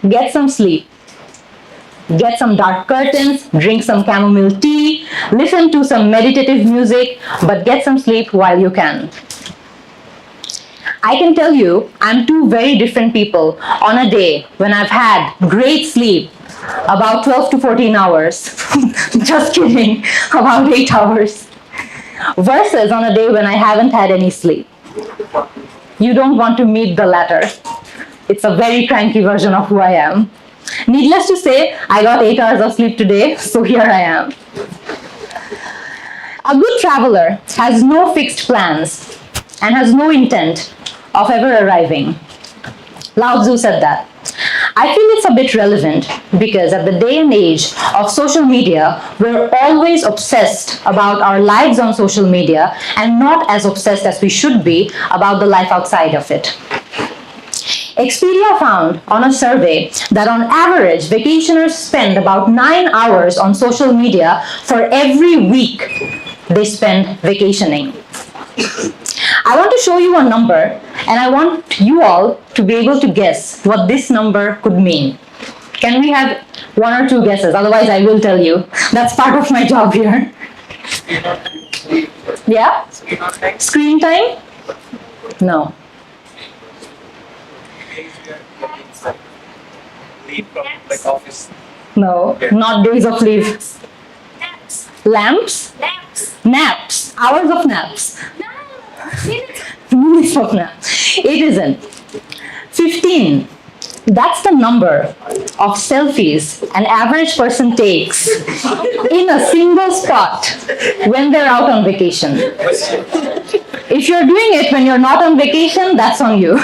Get some sleep. Get some dark curtains, drink some chamomile tea, listen to some meditative music, but get some sleep while you can. I can tell you, I'm two very different people on a day when I've had great sleep, about 12 to 14 hours, just kidding, about 8 hours, versus on a day when I haven't had any sleep. You don't want to meet the latter. It's a very cranky version of who I am. Needless to say, I got 8 hours of sleep today, so here I am. A good traveler has no fixed plans and has no intent of ever arriving. Lao Tzu said that. I feel it's a bit relevant because at the day and age of social media, we're always obsessed about our lives on social media and not as obsessed as we should be about the life outside of it. Expedia found on a survey that on average, vacationers spend about 9 hours on social media for every week they spend vacationing. I want to show you a number, and I want you all to be able to guess what this number could mean. Can we have 1 or 2 guesses? Otherwise, I will tell you. That's part of my job here. Yeah? Screen time? No. Leave from like office. No, Okay. not days of leave. Naps. Lamps? Naps. Naps. Hours of naps. No. Minutes. Minutes of naps. It isn't. 15. That's the number of selfies an average person takes in a single spot when they're out on vacation. If you're doing it when you're not on vacation, that's on you.